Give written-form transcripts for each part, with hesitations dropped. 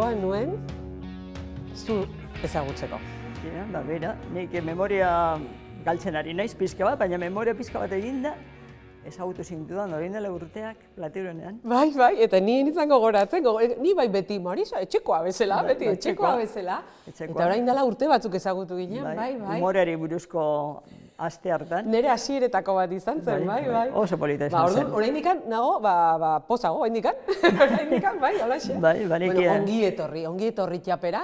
gogoan nuen zu ezagutzeko. Bera, nik memoria galtzen ari naiz pizka bat, baina memoria pizka bat eginda, ezagutu zintudan, orain dela urteak, Platironean. Bai, eta nien izan gogoratzen, ni bai beti, Marisa, etxekoa bezala, beti etxekoa bezala. Eta orain dela urte batzuk ezagutu ginen, bai. Humorari buruzko aste hartan. Nire hasieretako bat izan zen, bai. Oso polita izan zen. Oraindikan nago, pozago, oraindikan, bai, holaxe. Bai, ongi etorri txapera,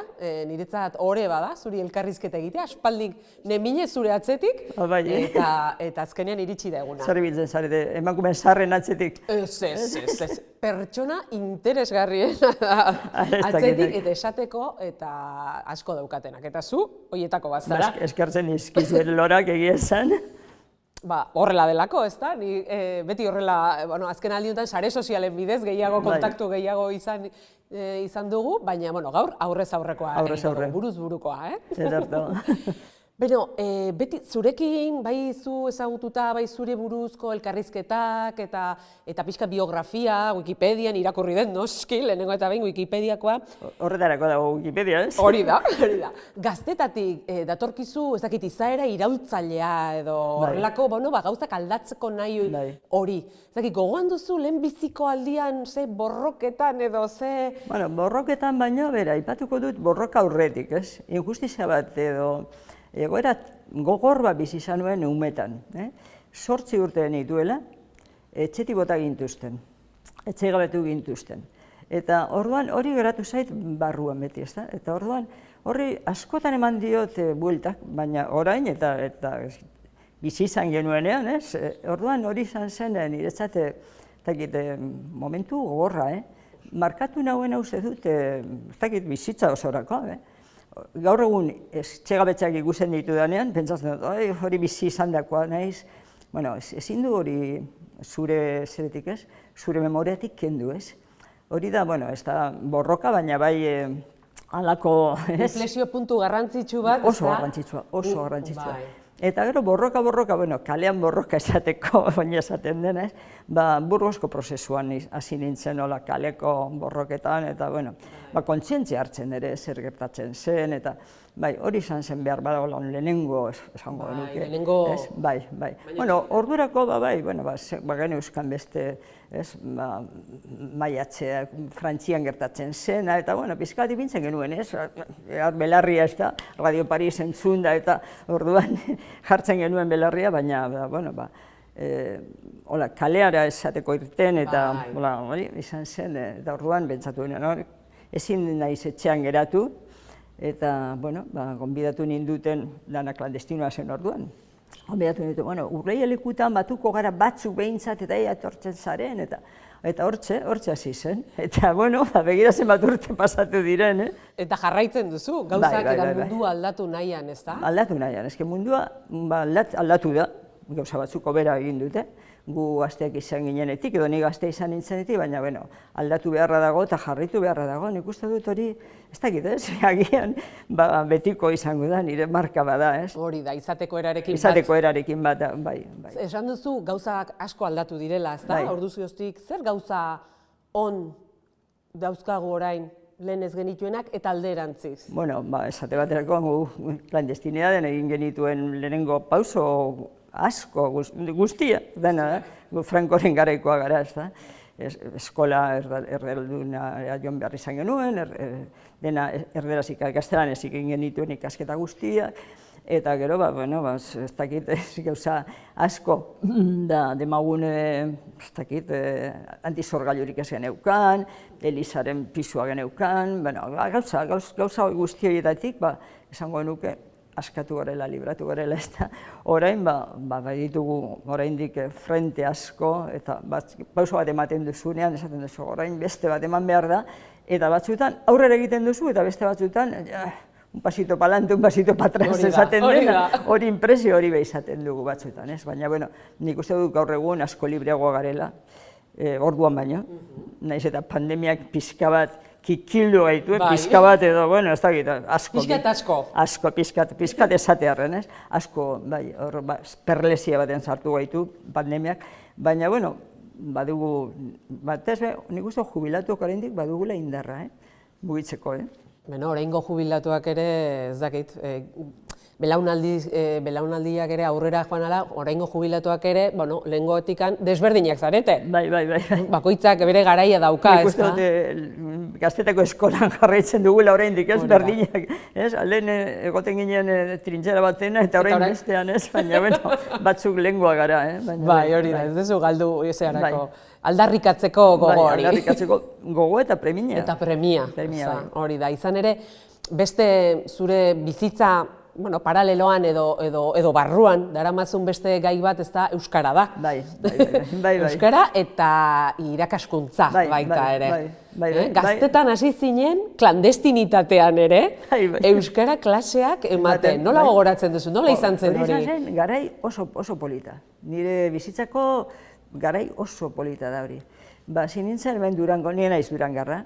niretzat ore bada, zuri elkarrizketa egitea, aspaldik nemine zure atzetik, eta azkenean iritsi da eguna. Zer biltzen zarete, emakumeen zarren atzetik? Ez, pertsona interesgarriena atzetik eta esateko eta asko daukatenak. Eta zu, horietako bat zara. Eskertzen izkizuen lorak egia esan. Horrela delako, ez da? Beti horrela, azken aldiuntan sare sozialen bidez, gehiago kontaktu gehiago izan dugu, baina gaur aurrez aurrekoa, buruz burukoa, Ederto. Beno, beti zurekin, bai zu ezagututa, bai zure buruzko elkarrizketak eta pixka biografia, Wikipedian irakurri den, noski, lehenengo eta behin Wikipediakoa. Horretarako dago Wikipedia, ez? Hori da. Gaztetatik datorkizu, ez dakit, izaera iraultzailea edo horrelako, gauzak aldatzeko nahi hori. Ez dakit, gogoan duzu lehenbiziko aldian, borroketan edo ze... Borroketan baino, bera, ipatuko dut borroka aurretik, ez? Injustizia bat edo... Egoera gogor bat bizi izan nuen umetan. 8 urte nituela, etxetik bota gintuzten, etxegabetu gintuzten. Eta orduan hori geratu zait barruan beti, ezta? Eta orduan horri askotan eman diot bueltak, baina orain eta bizi izan genuenean, ez? Orduan hori izan zen niretzat momentu gogorra, markatu nauen uste dut, ez dakit bizitza osorako, Gaur egun etxegabetzeak ikusten ditudanean, pentsatzen dut, hori bizi izan dakoa naiz. Ezin du hori zure zeretik ez, zure memoriatik kendu ez. Hori da, ez da borroka, baina bai halako... Inflexio puntu garrantzitsu bat, ez da? Oso garrantzitsua. Eta gero borroka, kalean borroka esateko, baina esaten denez, Burgosko prozesuan hasi nintzen nola kaleko borroketan, eta kontzientzia hartzen ere zer gertatzen zen, eta hori izan zen behar badago lehenengo esango genuke. Bai. Ordurako geneuzkan beste maiatzea Frantzian gertatzen zena, eta pizkat ipintzen genuen, belarria ez da, Radio Paris entzun da, eta orduan jartzen genuen belarria, baina kaleara esateko irten, eta hori izan zen, eta orduan bentsatu genuen, ezin naiz etxean geratu, eta gonbidatu ninduten lana klandestinoa zen orduan. Gonbidatu ninduten, urleialekutan batuko gara batzuk behintzat eta etortzen zaren, eta hortxe hasi zen. Eta begirazen bat urte pasatu diren. Eta jarraitzen duzu, gauzak eta mundua aldatu nahian, ez da? Aldatu nahian, eske mundua aldatu da, gauza batzuko bera egin dute. Gu gazteak izan ginenetik, edo ni gaztea izan nintzenetik, baina aldatu beharra dago eta jarritu beharra dago. Nik uste dut hori, ez dakit ez, agian betiko izango da, nire marka bada, ez? Hori da, izateko erarekin bat. Izateko erarekin bat, bai. Esan duzu, gauzak asko aldatu direla, ez da? Orduziotik, zer gauza on dauzkagu orain lehen ez genituenak eta alderantziz? Esate baterako klandestinitatean egin genituen lehenengo pauso asko, guztia, dena, Frankoren garaikoa gara, ez da. Eskola erdelduna joan behar izan genuen, dena erderaz gaztelanez egin genituen ikasketa guztia, eta gero, ez dakit, gauza asko, demagune, ez dakit, antizorgailurik ez geneukan, Elizaren pisua geneukan, gauza guzti horietatik, esango genuke, askatu garela, libratu garela, ez da. Orain, ditugu oraindik frente asko, eta pauso bat ematen duzunean, esaten duzu, orain beste bat eman behar da, eta batzutan aurrera egiten duzu, eta beste batzutan, un pasito palante, un pasito patras esaten dena, hori impresio hori izaten dugu batzutan, ez? Baina, nik uste dut gaur egun asko libreagoa garela, orduan baino, nahiz eta pandemiak pixka bat kikildu gaitu, pizka bat edo, ez dakit, asko. Pizkat asko. Asko, pizkat esatearren, ez? Asko, perlesia baten sartu gaitu pandemiak, baina, badugu, nik uste jubilatuak oraindik badugula indarra, mugitzeko, Beno, oraingo jubilatuak ere, ez dakit, belaunaldiak ere aurrera joan ala, oraingo jubilatuak ere, bueno, lehengoetikan desberdinak zarete. Bai. Bakoitzak bere garaia dauka, ez da? Nik uste dut Gaztetako eskolan jarraitzen dugula oraindik, ez berdinak. Lehen egoten ginen trintxera batena eta orain bestean, ez? Baina, bueno, batzuk lehengoa gara, Bai, hori da, ez dezu galdu ezearako. Aldarrikatzeko gogo hori. Aldarrikatzeko gogo eta premia. Eta premia, hori da. Izan ere, beste zure bizitza paraleloan edo barruan daramazun beste gai bat ez da euskara da. Bai. Euskara eta irakaskuntza baita ere. Gaztetan hasi zinen, klandestinitatean ere, euskara klaseak ematen. Nola gogoratzen duzu, nola izan zen hori? Hori izan zen, garai oso polita. Nire bizitzako garai oso polita da hori. Hasi nintzen, hemen Durango, nire naiz Durangarra,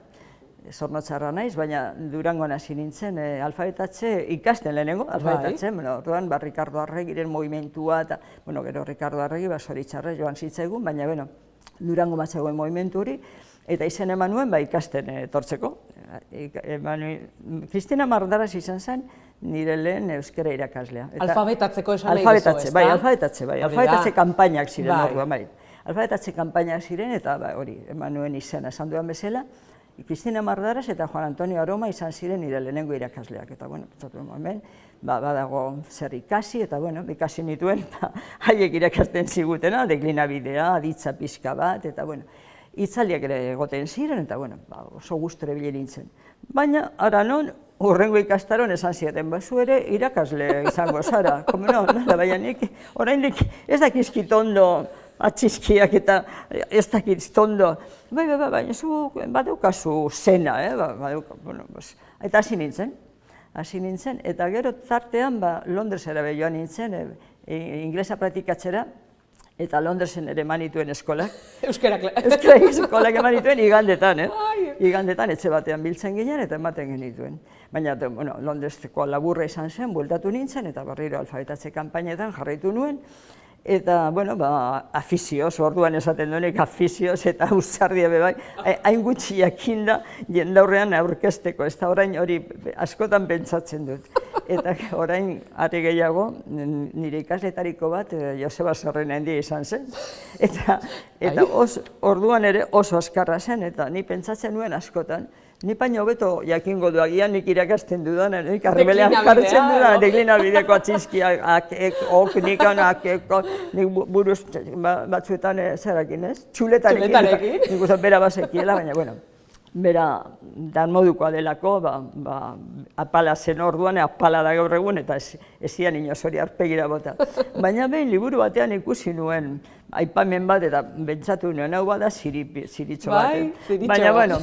Zornotzarra naiz, baina Durangoan hasi nintzen alfabetatze ikasten lehenengo, alfabetatzen, orduan Ricardo Arregiren movimentua eta, gero Ricardo Arregi Zoritxarrez joan zitzaigun, baina Durango batzegoen movimentu hori, eta izen eman nuen ikasten etortzeko. Kristina Mardaraz izan zen nire lehen euskara irakaslea. Alfabetatzeko esan nahi duzu, ez da? Alfabetatze kanpainak ziren orduan, bai. Alfabetatze kanpainak ziren eta hori, eman nuen izena esan duan bezala. Kristina Mardaraz eta Juan Antonio Aroma izan ziren nire lehenengo irakasleak. Eta, pentsatu hemen, badago zer ikasi, eta, ikasi nituen, haiek irakasten zigutena, deklinabidea, aditza pixka bat, eta, hitzaldiak ere egoten ziren, eta, oso gusture bile nintzen. Baina, ara non, hurrengo ikastaron esan zieten, zu ere irakasle izango zara, baina nik, oraindik ez dakizkit ondo, atxizkiak eta ez dakit ondo. Baina zu badaukazu zena, eta hasi nintzen, eta gero tartean Londresera joan nintzen, inglesa praktikatzera, eta Londresen ere emanituen eskolak. Euskara eskolak emanituen igandetan, igandetan etxe batean biltzen ginen eta ematen genituen. Baina Londresteko laburra izan zen, bueltatu nintzen, eta berriro alfabetatze kanpainetan jarraitu nuen, eta, afizioz, orduan esaten duenek afizioz eta ausardia bebai, hain gutxi jakinda jendaurrean aurkezteko, ez da orain hori askotan pentsatzen dut. Eta orain are gehiago, nire ikasletariko bat Joseba Zorrena handia izan zen. Eta orduan ere oso azkarra zen, eta ni pentsatzen nuen askotan, ni baino hobeto jakingo du agian nik irakasten dudan, nik arribelean jartzen dudan, deklinabideko atxizkiak, nik buruz batzuetan zerakin, ez? Txuletarekin, nik uste bera bazekiela, baina, bera dan modukoa delako, apala zen orduan, apala da gaur egun, eta ez zian inoz hori arpegira bota. Baina behin liburu batean ikusi nuen aipamen bat, eta bentsatu nuen, hau bada ziritxo bat. Baina,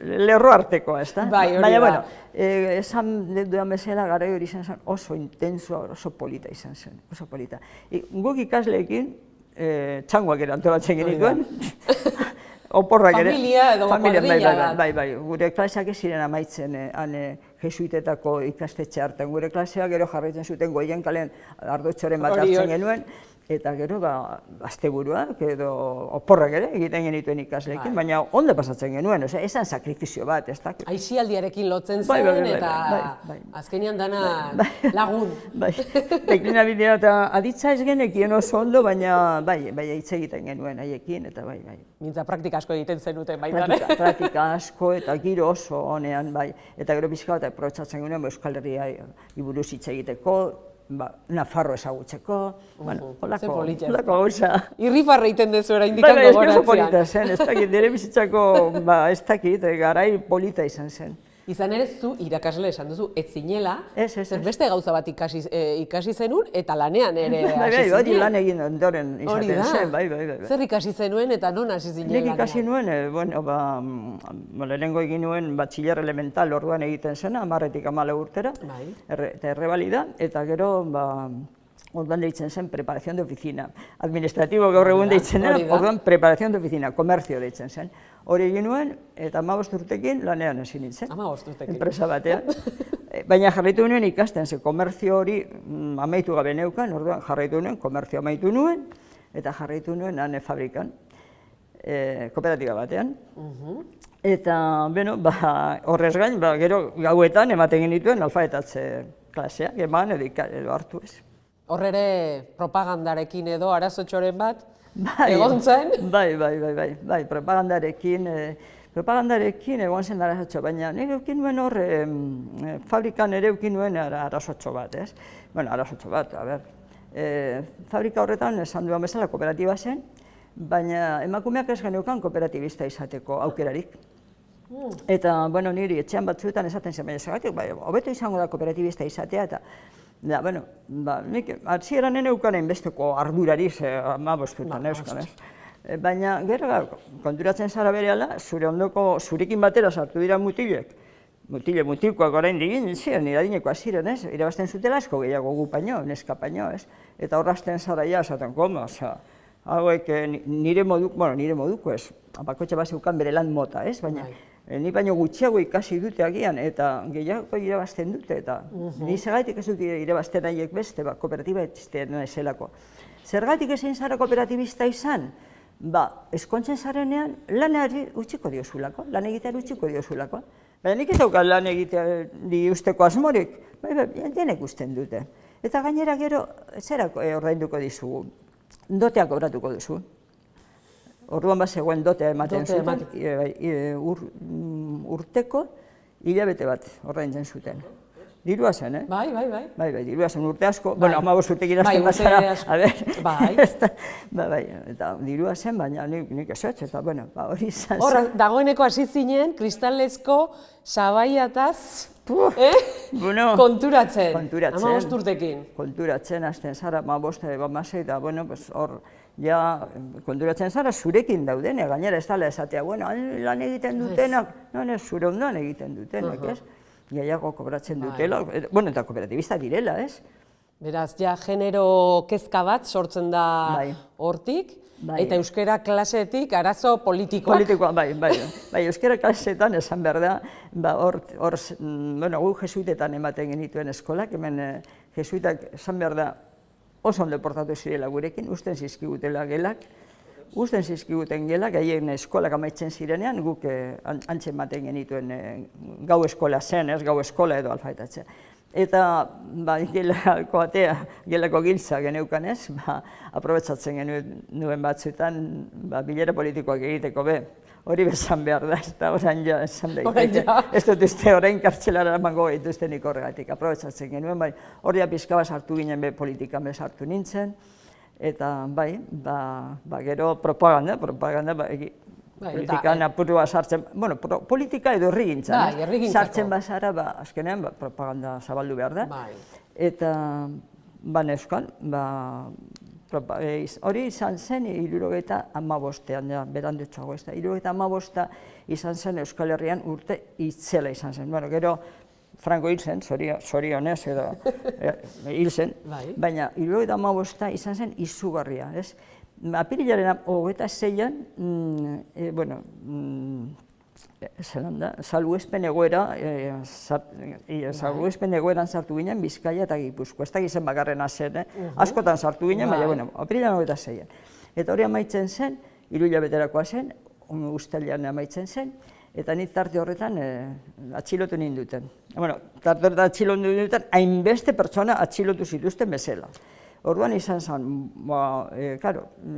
lerro artekoa, ez da? Baina, esan duan bezala gara hori izan zen oso intensua, oso polita izan zen, oso polita. Guk ikasleekin txangoak erantolatzen genituen, oporrak ere. Familia edo kuadrilla da. Bai, gure klaseak ez ziren amaitzen jesuitetako ikastetxe hartan. Gure klaseak gero jarraitzen zuten Goien kalean ardotxoren bat hartzen genuen, eta gero asteburuak edo oporrak ere egiten genituen ikasleekin, baina ondo pasatzen genuen, esan sakrifizio bat, ez da? Aisialdiarekin lotzen zen eta azkenean dana lagun. Deklinabidea eta aditza ez genekien oso ondo, baina hitz egiten genuen haiekin, eta bai. Mintza praktika asko egiten zenuten baita, Praktika asko eta giro oso honean, bai. Eta gero pixka bat aprobetxatzen genuen Euskal Herria buruz hitz egiteko, Nafarro ezagutzeko, holako gauza. Irrifarra egiten dezu oraindik gogoratzea. Oso polita zen, ez dakit, nire bizitzako, ez dakit, garai polita izan zen. Izan ere zu irakasle esan duzu, ez zinela, ez. Beste gauza bat ikasi zenuen eta lanean ere hasi zinela. Hori lan egin ondoren izaten zen, bai. Zer ikasi zenuen eta non hasi zinela? Nik ikasi nuen, lehenengo egin nuen batxiller elemental orduan egiten zena, 10-tik 14 urtera, eta errebalida, eta gero, orduan deitzen zen preparación de oficina. Administratibo gaur egun deitzen dena, orduan preparación de oficina, komerzio deitzen zen. Hori egin nuen, eta 15 urtekin lanean hasi nintzen. 15 urtekin. Enpresa batean. Baina jarraitu nuen ikasten, ze komerzio hori amaitu gabe neukan, orduan jarraitu nuen, komerzio amaitu nuen, eta jarraitu nuen ane fabrikan. kooperatiba batean. Eta, bueno, horrez gain, gero gauetan ematen genituen alfabetatze klaseak, eman edo hartu ez. Hor ere propagandarekin edo arazotxoren bat egon zen? Bai, propagandarekin egon zen arazotxo, baina nire eukin nuen hor, fabrikan ere eukin nuen arazotxo bat, ez? Bueno, arazotxo bat, fabrika horretan esan duan bezala kooperatiba zen, baina emakumeak ez geneukan kooperatibista izateko aukerarik. Eta, bueno, niri etxean batzuetan esaten zen, baina zagatik, hobeto izango da kooperatibista izatea, eta, bueno, nik hasieran eneukan hainbesteko ardurariz, 15 urtetan euskan, ez? Baina, gero, konturatzen zara berehala, zure ondoko, zurekin batera sartu dira mutilek, mutilkoak orain digin, ziren, iradinekoa ziren, ez? Irabazten zutela asko gehiago gu paino, neska paino, ez? Eta horrazten zara ja, esaten, komo, hauek nire moduko ez, bakotxe bat zeukan bere lan mota, ez? Baina, ni baino gutxiago ikasi dute agian, eta gehiago irabazten dute, eta ni zergatik ez dut irabazten nahiek beste, kooperatiba etxisten ezelako. Zergatik ezin zara kooperatibista izan? Eskontzen zarenean lanari utziko diozulako, lan egitean utziko diozulako. Baina nik ez daukat lan egiteari usteko asmorik, denek usten dute. Eta gainera gero, zerako ordainduko dizugu? Dotea kobratuko duzu. Orduan zegoen dotea ematen zuten, urteko hilabete bat ordaintzen zuten. Dirua zen, eh? Bai, dirua zen urte asko, bueno, 15 urtekin azten bazara, eta dirua zen, baina nik esetz, eta, bueno, hori izan zen. Hor, dagoeneko hasi zinen, kristalezko sabaiataz konturatzen, 15 urtekin. Konturatzen, azten zara, 15, eta, bueno, hor, ja, konturatzen zara zurekin daudene, gainera ez dala esatea, bueno, lan egiten dutenak, zure ondoan egiten dutenak, ez? Gehiago kobratzen dutela, bueno, eta kooperatibista direla, ez? Beraz, ja, genero kezka bat sortzen da hortik, eta euskara klasetik arazo politikoak. Bai, euskara klasetan esan behar da, hor, gu jesuitetan ematen genituen eskolak, hemen jesuitak esan behar da oso ondo portatu zirela gurekin, usten zizkigutela gelak, haien eskolak amaitzen zirenean, guk antzen ematen genituen gau eskola zen, ez gau eskola edo alfabetatzea. Eta gelako atea, gelako giltza geneukan ez, aprobetsatzen genuen batzuetan bilera politikoak egiteko hori bezan behar da, eta orain ja esan daiteke. Ez dut uste orain kartzelara emango gaituztenik horregatik, aprobetsatzen genuen, hori pixka bat sartu ginen politikan sartu nintzen, eta gero propaganda, politikan apurua sartzen, bueno, politika edo herrigintzan, sartzen bazara, azkenean propaganda zabaldu behar da. Eta, neuzkan, hori izan zen 75ean, berandutxoago ez da, 75 izan zen Euskal Herrian urte itzela izan zen. Gero, Franco hil zen, zorionez edo hil zen, baina 75 izan zen izugarria, ez? Apirilaren 26an, bueno, salbuespen egoeran sartu ginen Bizkaia eta Gipuzkoa. Ez da gizen bakarrena zen, askotan sartu ginen, baina, apirilaren 26an. Eta hori amaitzen zen, 3 hilabeterakoa zen, uztailean amaitzen zen, eta nik tarte horretan atxilotu ninduten. Tarte horretan atxilotu ninduten, hainbeste pertsona atxilotu zituzten bezala. Orduan izan zen,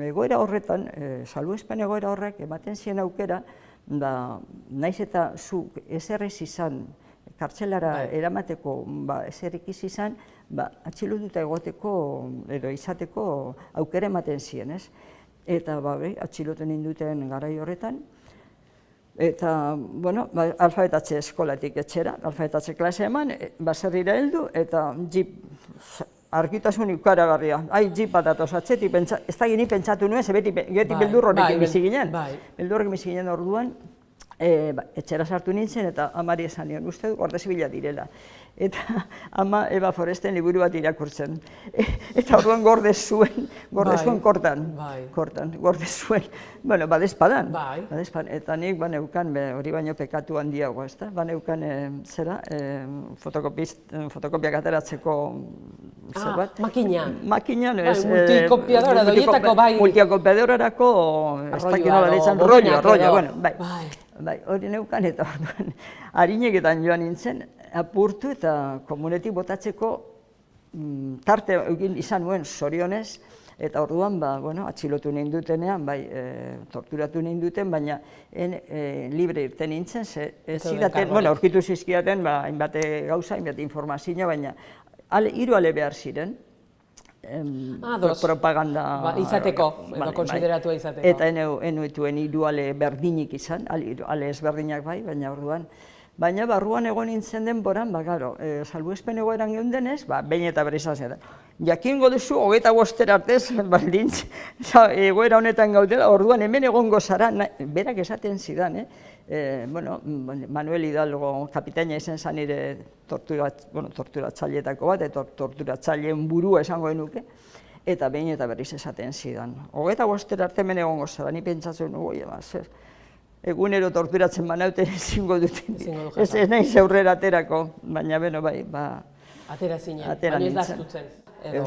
egoera horretan, salbuespen egoera horrek ematen zien aukera, naiz eta zuk eserrez izan, kartzelara eramateko eserrekiz izan, atxilotuta egoteko edo izateko aukera ematen zien, ez? Eta atxilotu ninduten garai horretan, eta, bueno, alfabetatze eskolatik etxera, alfabetatze klase eman, baserrira heldu, eta argitasun ikaragarria. Jip bat atoz atzetik, ez da gini pentsatu nuen, ze beti beldur horrekin bizi ginen. Beldur horrekin bizi ginen orduan, etxera sartu nintzen eta amari esan nion, uste du Guardia Zibila direla. Eta ama Eva Foresten liburu bat irakurtzen. Eta orduan gorde zuen kortan, gorde zuen. Bueno, badezpadan. Eta nik baneukan, hori baino pekatu handiago, ezta? Baneukan, fotokopiak ateratzeko zer bat. Makina. Makina, multikopiadora, doietako bai. Multikopiadorarako, ez dakit nola ditzen, rollo, bueno, bai, hori neukan eta orduan, harineketan joan nintzen, apurtu eta komunetik botatzeko tarte egin izan nuen zorionez, eta orduan, atxilotu nindutenean, torturatu ninduten, baina libre irten nintzen, aurkitu zizkiaten, hainbate gauza, hainbate informazioa, baina 3 ale behar ziren, propaganda izateko, edo konsideratua izateko. Eta enuetuen 3 ale berdinik izan, ale ezberdinak bai, baina orduan. Baina barruan egon nintzen denboran, salbuespen egoeran geundenez, behin eta berriz azera. Jakingo duzu, 25 artez, baldintz, egoera honetan gaudela, orduan hemen egongo zara, berak esaten zidan, Manuel Hidalgo kapitaina izan zen nire torturatzaileetako bat, eta torturatzaileen burua esango genuke, eta behin eta berriz esaten zidan. 25 arte hemen egongo zara, ni pentsatzen zer. Egunero torturatzen banauten ezingo duten. Ez nahiz aurrera aterako, baina bai. Atera zinen, baina ez da aztutzen, edo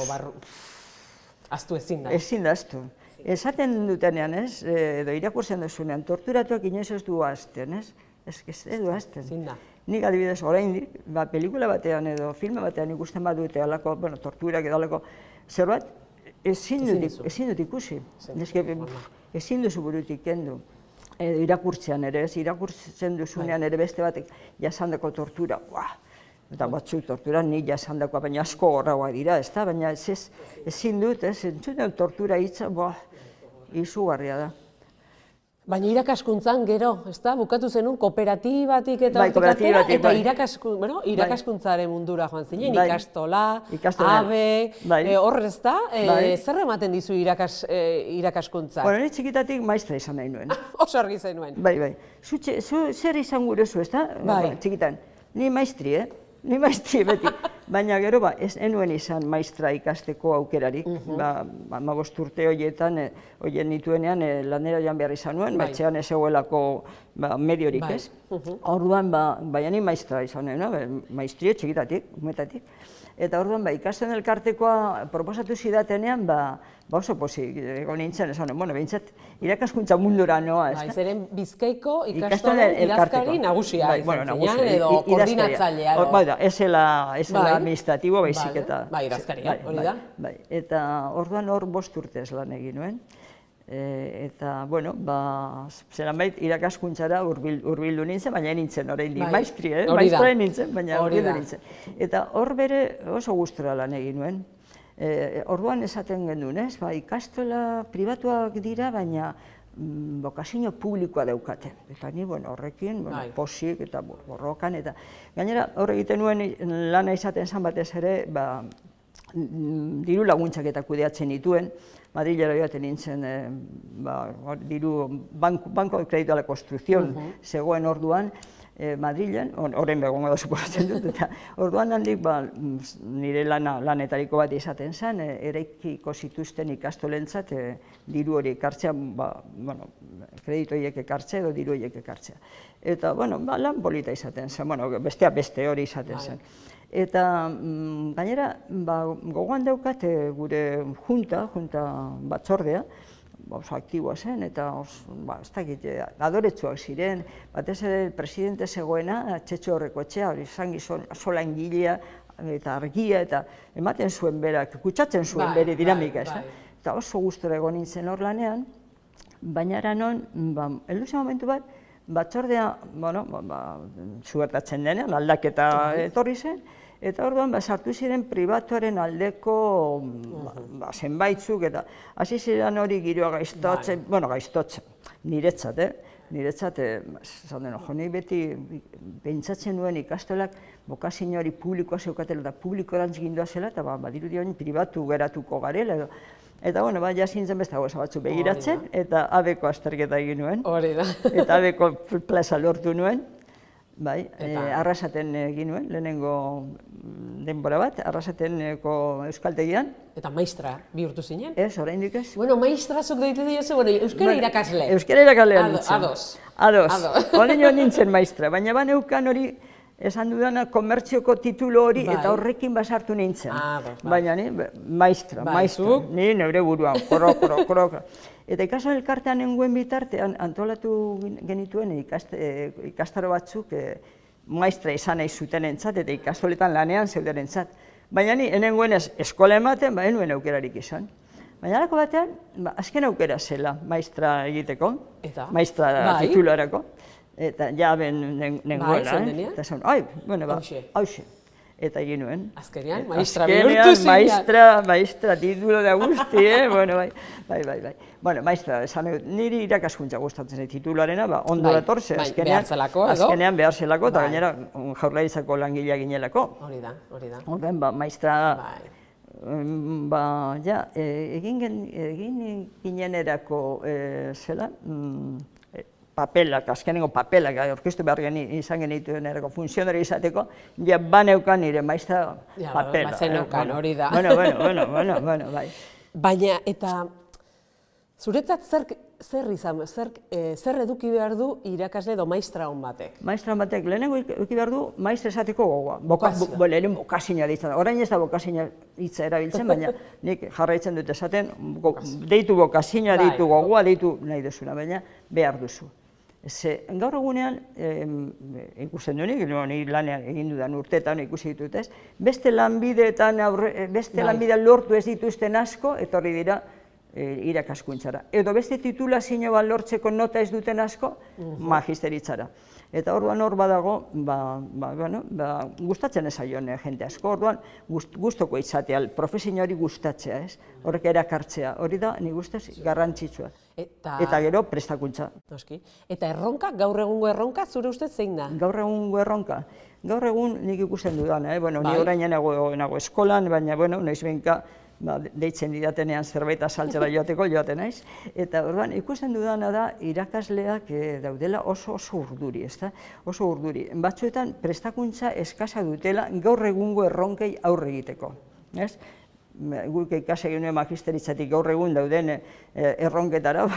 aztu ezin da. Ezin da aztu. Esaten dutenean, edo irakurtzen duzunean, torturatuak inoiz ez du azten, ez du azten. Ezin da. Nik adibidez, oraindik, pelikula batean edo filme batean ikusten badute alako, torturak edo alako, zerbait, ezin dut ikusi. Ezin duzu burutik kendu. Irakurtzean ere, irakurtzen duzunean ere beste batek jasandako tortura, eta batzuk tortura nik jasandakoa, baina asko gorragoa dira, ez da, baina ezin dut, entzuten tortura hitza, izugarria da. Baina irakaskuntzan gero, ez da, bukatu zenun kooperatibatik eta hortik atera, eta irakaskuntzaren mundura joan zinen, ikastola, abe, horre ez da, zer ematen dizu irakaskuntza? Bueno, ni txikitatik maistra izan nahi nuen. Oso argi zen nuen. Bai. Zu zer izan gurezu, ez da? Txikitan. Ni maistri, Ni maistri beti. Baina gero ez enuen izan maistra ikasteko aukerarik. 15 urte horietan, horien nituenean lanera joan behar izan nuen, etxean ez egoelako mediorik ez. Orduan, baina ni maistra izan nuen, maistrie txikitatik, umetatik. Eta orduan, ikasten elkartekoa proposatu zidatenean, oso pozik egon nintzen, esan, behintzat, irakaskuntza mundura noa, ez da? Zeren Bizkaiko ikastolen idazkari nagusia izan zinean, edo koordinatzailea. Ez zela administratibo, baizik eta... idazkaria, hori da. Eta orduan hor 5 urtez lan egin nuen. Eta, zelan bait, irakaskuntzara urbildu nintzen, baina nintzen orain maistri, maistra nintzen, baina urbildu nintzen. Eta hor bere oso gustura lan egin nuen. Orduan esaten genuen, ikastola pribatuak dira, baina bokazio publikoa daukate. Eta ni, horrekin, posik eta borrokan, eta gainera hor egiten nuen lana izaten zan batez ere, diru laguntzak eta kudeatzen dituen, Madrilera joaten nintzen, Banco de Crédito a la Construcción zegoen orduan, Madrilen, horren begongo da suposatzen dut, eta orduan handik nire lanetariko bat izaten zen, eraikiko zituzten ikastolentzat diru hori ekartzea, kredito horiek ekartzea edo diru horiek ekartzea. Eta, lan polita izaten zen, bestea beste hori izaten zen. Eta gainera, gogoan daukat gure junta batzordea, oso aktiboa zen, eta ez dakit, adoretsuak ziren, batez ere presidente zegoena, Txetxo Horrekoetxea, hori izan gizon sola engilea eta argia, eta ematen zuen berak, kutsatzen zuen bere dinamika, ez da? Eta oso gustora egon nintzen hor lanean, baina eranon, heldu zen momentu bat, batzordea, zugertatzen denean, aldaketa etorri zen, eta orduan sartu ziren pribatuaren aldeko zenbaitzuk, eta hasi ziren hori giroa gaiztotzen, niretzat, esan den, nik beti pentsatzen nuen ikastolak bokazio hori publikoa zeukatela eta publikorantz gindua zela, eta badirudi hori pribatu geratuko garela, Eta, bueno, jasintzen beste gauza batzu begiratzen, eta abeko azterketa egin nuen. Hori da. Eta abeko plaza lortu nuen. Bai, Arrasaten egin nuen, lehenengo denbora bat, Arrasateneko euskaltegian. Eta maistra bihurtu zinen? Ez, oraindik ez. Bueno, maistrazok deitu diozu, euskara irakasle. Euskara irakaslean nintzen. Ados. Ados. Oleño nintzen maistra, baina baneukan hori, esan dudana, komertzioko titulu hori, eta horrekin basartu nintzen. Baina ni, maistra. Ni neure buruan, korok. Eta ikaso elkartean nengoen bitartean, antolatu genituen ikastaro batzuk maistra izan nahi zuten entzat, eta ikastoletan lanean zeuden entzat. Baina ni, nengoen eskola ematen, nuen aukerarik izan. Baina alako batean, azken aukera zela maistra egiteko, maistra titularako. Eta jaben nengoela, eta esan, hauxe. Eta egin nuen. Azkenean, maistra bihurtu zinean. Maistra titulo da guzti, bueno, bai. Bueno, maistra, niri irakaskuntza gustatzen zait titularena, ondo dator, ze azkenean behar zelako, eta gainera Jaurlaritzako langilea ginelako. Hori da. Horren, maistra, egin ginenerako zela, papelak, azkenengo papelak, aurkeztu behar izan genituen erako funtzionari izateko, ja baneukan nire maistra papela. Bazeneukan, hori da. Bueno, bai. Baina, eta zuretzat zer eduki behar du irakasle edo maistra hon batek? Maistra hon batek, lehenengo eduki behar du maistra esateko gogoa. Lehen bokazina ditzen da. Orain ez da bokazina hitza erabiltzen, baina nik jarraitzen dut esaten, deitu bokazina, deitu gogoa, deitu nahi duzuna, baina behar duzu. Gaur egunean, ikusten duenik, nire lanean egin dudan urteetan ikusi ditut ez, beste lanbideetan lortu ez dituzten asko, etorri dira irakaskuntzara. Edo beste titulazio bat lortzeko nota ez duten asko, magisteritzara. Eta orduan hor badago, gustatzen ez aion jente asko, orduan gustoko izatea, profesio hori gustatzea, ez? Horrek erakartzea, hori da, nik ustez, garrantzitsua. Eta gero, prestakuntza. Eta erronka, gaur egungo erronka, zure ustez zein da? Gaur egungo erronka? Gaur egun nik ikusten dudana, ni orain nago eskolan, baina, noiz behinka, deitzen didatenean zerbait azaltzera joaten naiz, eta orduan ikusten dudana da irakasleak daudela oso urduri, ezta? Oso urduri. Batzuetan prestakuntza eskasa dutela gaur egungo erronkei aurre egiteko, ez? Guk ikasi genuen magisteritzatik gaur egun dauden erronketara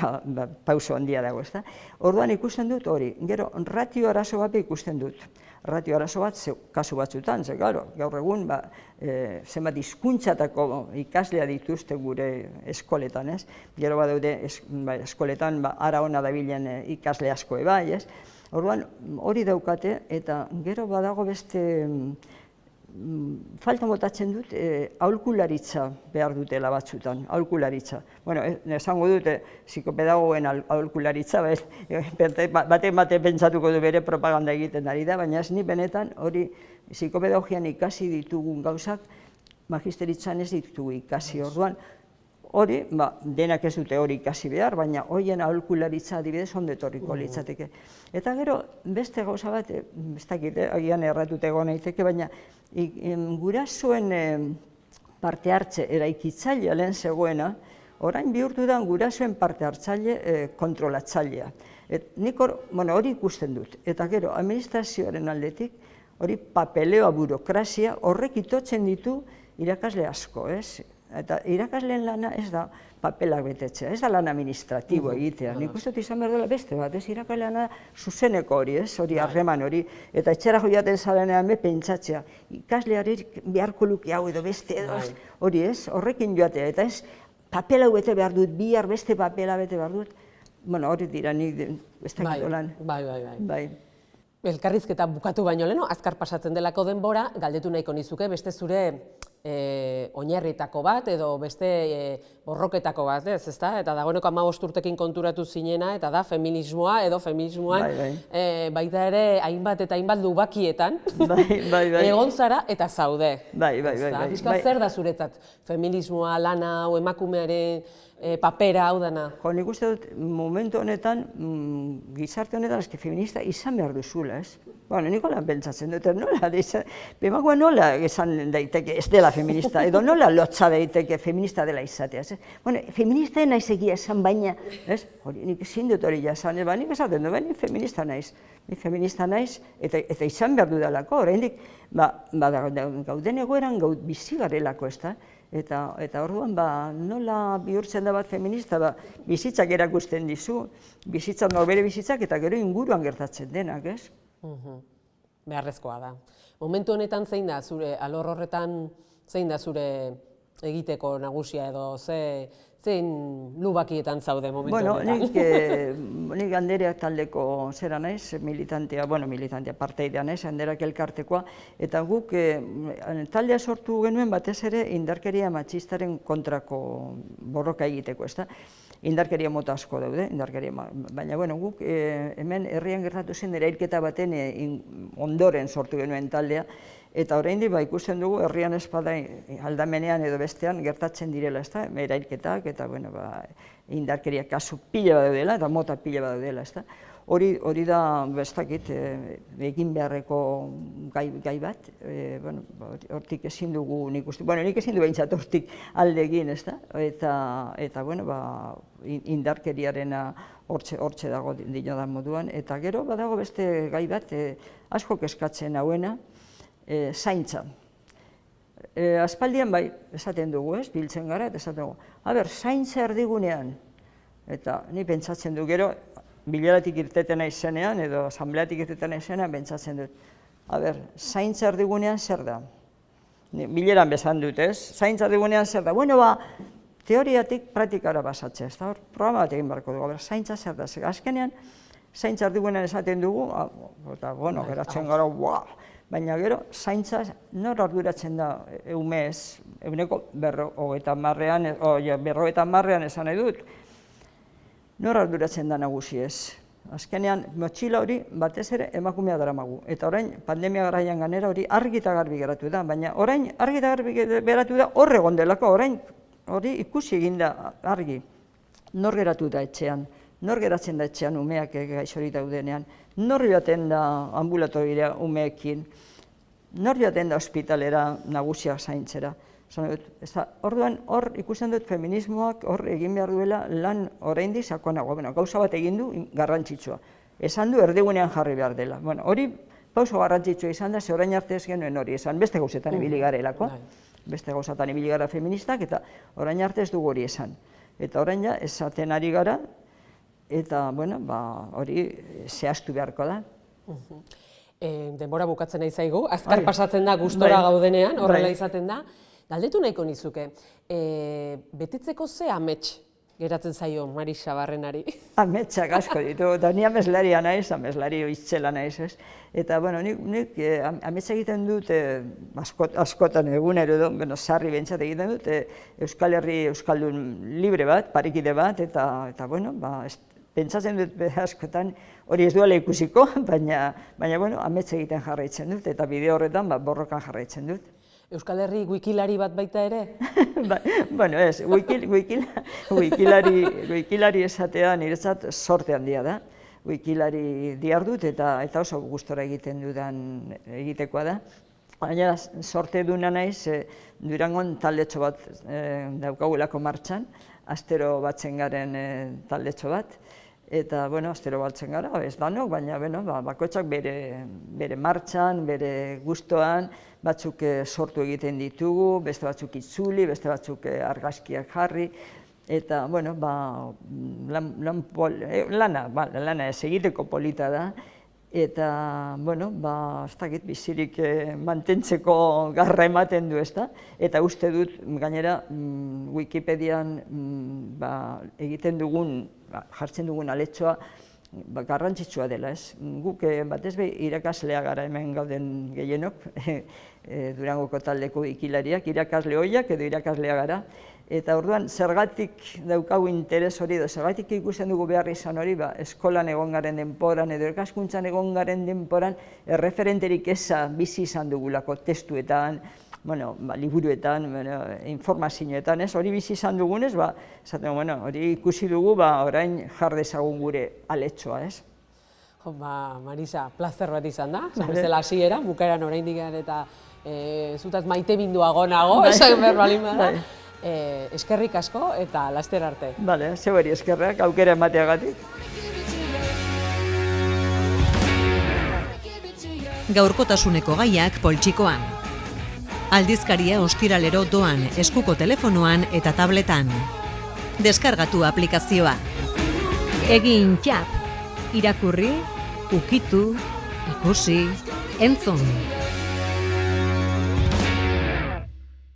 pauso handia dago, ezta? Orduan ikusten dut hori, gero ratio arazo bat ikusten dut. Ratio arazo bat, kasu batzutan, gaur egun zenbat hizkuntzatako ikaslea dituzte gure eskoletan, ez? Gero badaude eskoletan ara ona dabilen ikasle asko bai, ez? Orduan hori daukate eta gero badago beste falta botatzen dut aholkularitza behar dutela batzutan, aholkularitza. Bueno, esango dut psikopedagogen aholkularitza, bate pentsatuko du bere propaganda egiten ari da, baina ez ni benetan hori psikopedagogian ikasi ditugun gauzak magisteritzan ez ditugu ikasi orduan. Hori, denak ez dute hori ikasi behar, baina horien aholkularitza adibidez ondo etorriko litzateke. Eta gero, beste gauza bat, ez dakit, agian erratute egon naiteke, baina gurasoen parte hartze eraikitzailea lehen zegoena, orain bihurtu da gurasoen parte hartzaile kontrolatzailea. Nik hori ikusten dut, eta gero, administrazioaren aldetik, hori papeleoa, burokrazia, horrek itotzen ditu irakasle asko, ez? Eta irakasleen lana ez da papelak betetzea, ez da lan administratibo egitea. Nik uste dut izan behar dela beste bat, ez irakasleana zuzeneko hori, ez? Hori harreman hori, eta etxera joaten zalenean pentsatzea, ikasleari beharko luke hau edo beste edo, hori ez? Horrekin joatea, eta ez papela bete behar dut, bihar beste papela bete behar dut, hori dira nik ez dakit lan. Bai. Elkarrizketa bukatu baino leheno, azkar pasatzen delako denbora, galdetu nahiko nizuke, beste zure oinarrietako bat edo beste borroketako bat, ezta? Eta dagoeneko 15 urtekin konturatu zinena, eta da feminismoa edo feminismoan baita ere hainbat eta hainbat lubakietan egon zara eta zaude. Bai. Zer da zuretzat feminismoa, lana hau emakumearen papera, hau dana? Jo, nik uste dut, momentu honetan, gizarte honetan, eski feminista izan behar duzula, ez? Bueno, nik hola pentsatzen dut, nola, emakumea nola esan daiteke ez dela feminista, edo nola lotza daiteke feminista dela izatea, ez? Bueno, feminista naiz egia esan baina, ez? Hori, nik ezin dut hori jasan, nik esaten dut, nik feminista naiz. Nik feminista naiz, eta izan behar dudalako, oraindik, gauden egoeran bizi garelako, ez da? Eta orduan, nola bihurtzen da bat feminista, bizitzak erakusten dizu, bizitzak norbere bizitzak, eta gero inguruan gertatzen denak, ez? Beharrezkoa da. Momentu honetan zein da, zure alor horretan, zein da zure egiteko nagusia edo zein lubakietan zaude momentu honetan? Nik Andereak taldeko zera naiz, militantea parteidea naiz, Andereak elkartekoa, eta guk taldea sortu genuen batez ere indarkeria matxistaren kontrako borroka egiteko, ez da? Indarkeria mota asko daude, baina guk hemen herrian gertatu zen erailketa baten ondoren sortu genuen taldea, eta oraindik ikusten dugu herrian espada aldamenean edo bestean gertatzen direla, ez da, erailketak eta indarkeria kasu pila bat daudela eta mota pila bat daudela, ez da. Hori da, ez dakit, egin beharreko gai bat, hortik ezin dugu nik uste, nik ezin du behintzat hortik alde egin, ez da, eta indarkeriarena hortxe dago dinodan moduan, eta gero badago beste gai bat, asko kezkatzen hauena, zaintza. Aspaldian esaten dugu, ez, biltzen gara, eta esaten dugu, zaintza erdigunean, eta ni pentsatzen du gero, bileratik irteten naizenean, edo asambleatik irteten naizenean, pentsatzen dut. Zaintza erdigunean zer da? Bileran bezan dut, ez? Zaintza erdigunean zer da? Teoriatik praktikara basatzea, ez da? Programa bat egin barko dugu, zaintza zer da? Azkenean, zaintza erdigunean esaten dugu, eta, geratzen gara, baina gero, zaintza nor arduratzen da eumez, euneko 50-an esan nahi dut, nor arduratzen da nagusi ez. Azkenean, motxila hori batez ere emakumea daramagu. Eta orain, pandemia garaian ganera hori argi eta garbi geratu da, baina orain argi eta garbi geratu da hor egon delako, orain hori ikusi eginda argi. Nor geratu da etxean, nor geratzen da etxean umeak gaixorik daudenean, nor joaten da ambulatorira umeekin, nor joaten da ospitalera nagusiak zaintzera. Orduan, hor ikusten dut feminismoak hor egin behar duela lan oraindik sakonago. Gauza bat egin du garrantzitsua. Esan du erdigunean jarri behar dela. Hori pauso garrantzitsua izan da, ze orain arte ez genuen hori esan. Beste gauzetan ibili garelako. Beste gauzetan ibili gara feministak, eta orain arte ez dugu hori esan. Eta orain ja, esaten ari gara, eta hori zehaztu beharko da. Denbora bukatzen nahi zaigu, azkar pasatzen da gustora gaudenean, horrela izaten da. Galdetu nahiko nizuke, betetzeko ze amets geratzen zaio Marisa Barrenari? Ametsak asko ditu, eta ni ameslaria naiz, ameslari oitzela naiz, ez? Eta, nik ametsa egiten dut askotan egunero, sarri bentsat egiten dut, Euskal Herri Euskaldun libre bat, parikide bat, eta, pentsatzen dut askotan hori ez duela ikusiko, baina, ametsa egiten jarraitzen dut, eta bideo horretan borrokan jarraitzen dut. Euskal Herri wikilari bat baita ere? Ez, wikilari esatea niretzat sorte handia da. Wikilari dihardut eta oso gustora egiten dudan egitekoa da. Baina sorte duna naiz, Durangon taldetxo bat daukagulako martxan, astero batzen garen taldetxo bat. Eta, astero batzen gara, ez danok, baina, bakoitzak bere martxan, bere gustoan, batzuk sortu egiten ditugu, beste batzuk itzuli, beste batzuk argazkiak jarri, eta, lana ez egiteko polita da, eta, ez dakit bizirik mantentzeko garra ematen du, ezta? Eta uste dut, gainera, Wikipedian egiten dugun, jartzen dugun aletxoa garrantzitsua dela, ez? Guk batez be irakaslea gara hemen gauden gehienok, Durangoko taldeko wikilariak, irakasle hoiak edo irakaslea gara, eta orduan zergatik daukagu interes hori edo zergatik ikusten dugu behar izan hori, eskolan egon garen denporan edo ikaskuntzan egon garen denporan erreferenterik eza bizi izan dugulako testuetan, liburuetan, informazioetan, hori bizi izan dugunez, esaten, hori ikusi dugu, orain jar dezagun gure aletxoa, ez? Marisa, plazer bat izan da, bezala hasiera, bukaeran oraindik eta zutaz maite binduago nago, esan behar balin bada. Eskerrik asko eta laster arte. Bale, zeuberi eskerrak, aukera emateagatik. Gaurkotasuneko gaiak poltsikoan. Aldizkaria ostiralero doan eskuko telefonoan eta tabletan. Deskargatu aplikazioa. Egin txap. Irakurri, ukitu, ikusi, entzun.